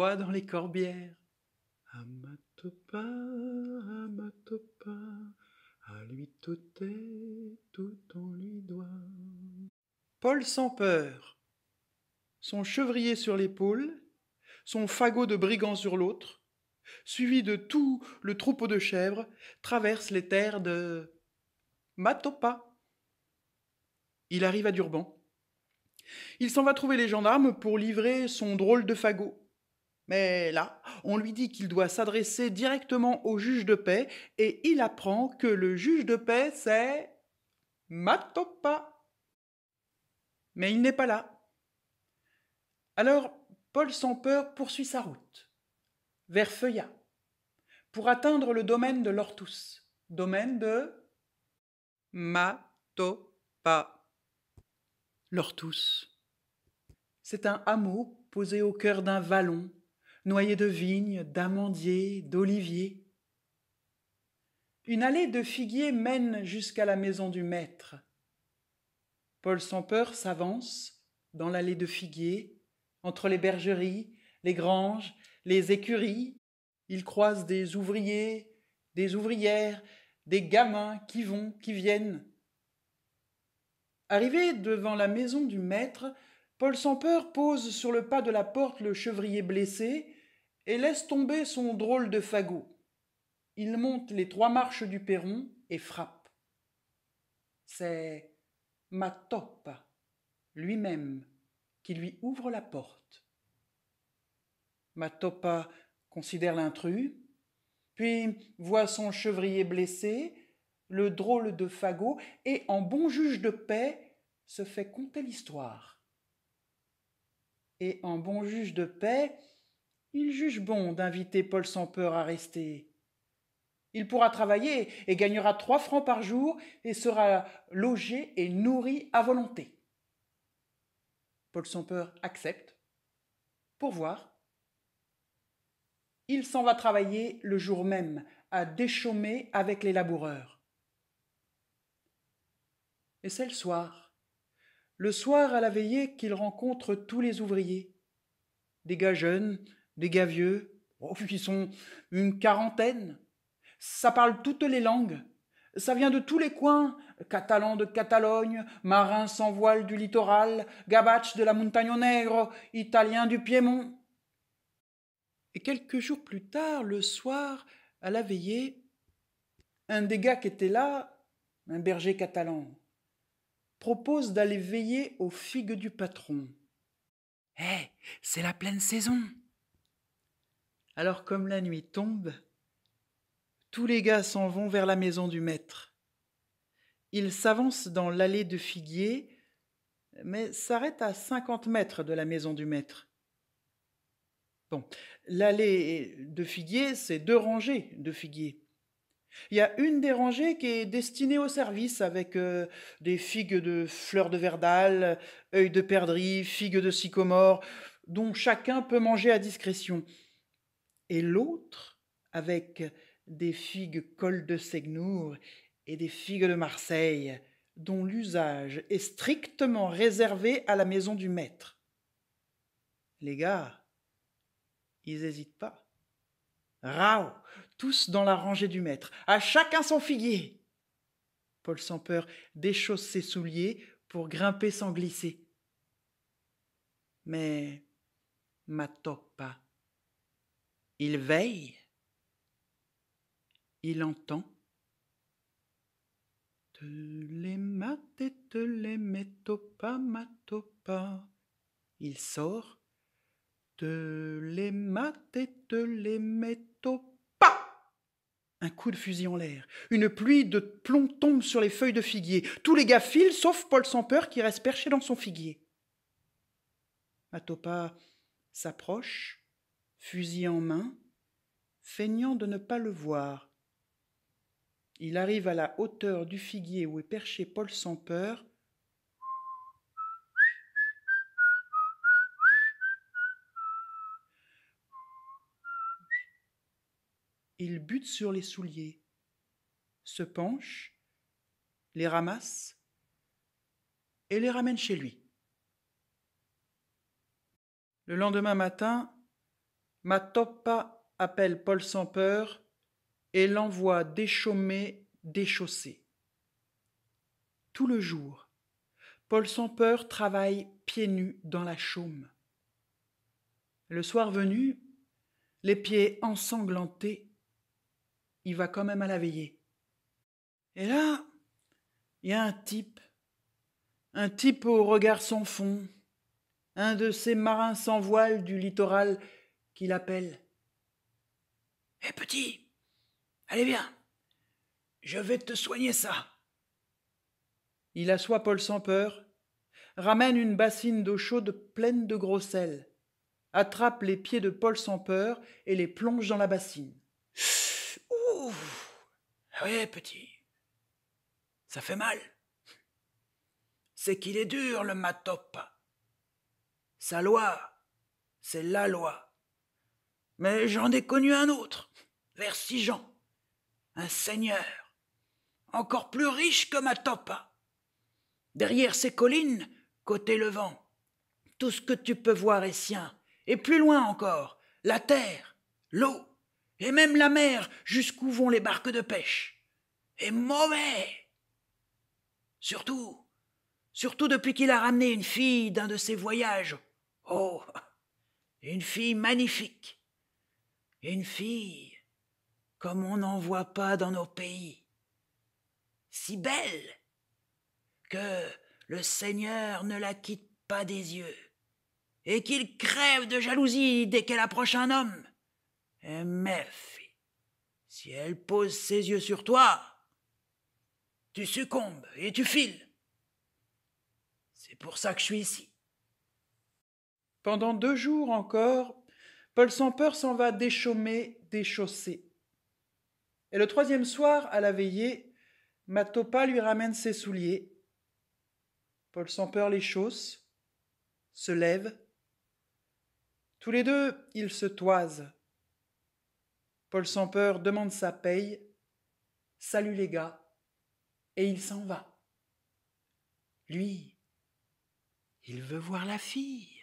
bois dans les corbières. Amatopa, Amatopa, à lui tout est, tout on lui doit. Paul sans peur, son chevrier sur l'épaule, son fagot de brigand sur l'autre, suivi de tout le troupeau de chèvres, traverse les terres de Matopa. Il arrive à Durban. Il s'en va trouver les gendarmes pour livrer son drôle de fagot. Mais là, on lui dit qu'il doit s'adresser directement au juge de paix et il apprend que le juge de paix, c'est Matopa. Mais il n'est pas là. Alors, Paul sans peur poursuit sa route, vers Feuillat, pour atteindre le domaine de l'Ortous, domaine de Matopa. L'Ortous. C'est un hameau posé au cœur d'un vallon, noyé de vignes, d'amandiers, d'oliviers. Une allée de figuiers mène jusqu'à la maison du maître. Paul sans peur s'avance dans l'allée de figuiers, entre les bergeries, les granges, les écuries. Il croise des ouvriers, des ouvrières, des gamins qui vont, qui viennent. Arrivé devant la maison du maître, Paul sans peur pose sur le pas de la porte le chevrier blessé et laisse tomber son drôle de fagot. Il monte les 3 marches du perron et frappe. C'est Matopa lui-même qui lui ouvre la porte. Matopa considère l'intrus, puis voit son chevrier blessé, le drôle de fagot, et en bon juge de paix se fait conter l'histoire. Et en bon juge de paix, il juge bon d'inviter Paul sans peur à rester. Il pourra travailler et gagnera 3 francs par jour et sera logé et nourri à volonté. Paul sans peur accepte. Pour voir. Il s'en va travailler le jour même, à déchaumer avec les laboureurs. Et c'est le soir. Le soir à la veillée qu'il rencontre tous les ouvriers. Des gars jeunes, des gars vieux, ils sont une quarantaine. Ça parle toutes les langues. Ça vient de tous les coins, catalans de Catalogne, marins sans voile du littoral, gabaches de la Montagno Negro, italiens du Piémont. Et quelques jours plus tard, le soir, à la veillée, un des gars qui était là, un berger catalan, propose d'aller veiller aux figues du patron. C'est la pleine saison. Alors comme la nuit tombe, tous les gars s'en vont vers la maison du maître. Ils s'avancent dans l'allée de figuiers, mais s'arrêtent à 50 mètres de la maison du maître. Bon, l'allée de figuiers, c'est 2 rangées de figuiers. Il y a une des rangées qui est destinée au service avec des figues de fleurs de verdal, œils de perdrix, figues de sycomore, dont chacun peut manger à discrétion. Et l'autre avec des figues col de Segnour et des figues de Marseille, dont l'usage est strictement réservé à la maison du maître. Les gars, ils n'hésitent pas. Rao, tous dans la rangée du maître, à chacun son figuier. Paul sans peur déchausse ses souliers pour grimper sans glisser. Mais Matopa, il veille, il entend. Te les mate, te les Matopa, Matopa. Il sort. Te les mate, te les Matopa. Un coup de fusil en l'air. Une pluie de plomb tombe sur les feuilles de figuier. Tous les gars filent, sauf Paul sans peur qui reste perché dans son figuier. Matopa s'approche, fusil en main, feignant de ne pas le voir. Il arrive à la hauteur du figuier où est perché Paul sans peur. Il bute sur les souliers, se penche, les ramasse et les ramène chez lui. Le lendemain matin, Matopa appelle Paul sans peur et l'envoie déchaumer, déchausser. Tout le jour, Paul sans peur travaille pieds nus dans la chaume. Le soir venu, les pieds ensanglantés, il va quand même à la veillée. Et là, il y a un type au regard sans fond, un de ces marins sans voile du littoral qui l'appelle. « Hé petit, allez viens, je vais te soigner ça. » Il assoit Paul sans peur, ramène une bassine d'eau chaude pleine de gros sel, attrape les pieds de Paul sans peur et les plonge dans la bassine. « Ouh, ouais petit, ça fait mal. C'est qu'il est dur le Matopa. Sa loi, c'est la loi. Mais j'en ai connu un autre, vers Sijan, un seigneur, encore plus riche que Matopa. Derrière ces collines, côté levant, tout ce que tu peux voir est sien, et plus loin encore, la terre, l'eau, et même la mer jusqu'où vont les barques de pêche. Et mauvais. Surtout depuis qu'il a ramené une fille d'un de ses voyages. Oh, une fille magnifique. Une fille comme on n'en voit pas dans nos pays. Si belle que le Seigneur ne la quitte pas des yeux et qu'il crève de jalousie dès qu'elle approche un homme. Et méfie, si elle pose ses yeux sur toi, tu succombes et tu files. C'est pour ça que je suis ici. » Pendant 2 jours encore, Paul sans peur s'en va déchaumer, déchausser. Et le 3e soir, à la veillée, Matopa lui ramène ses souliers. Paul sans peur les chausse, se lève. Tous les deux, ils se toisent. Paul sans peur demande sa paye, salue les gars, et il s'en va. Lui, il veut voir la fille.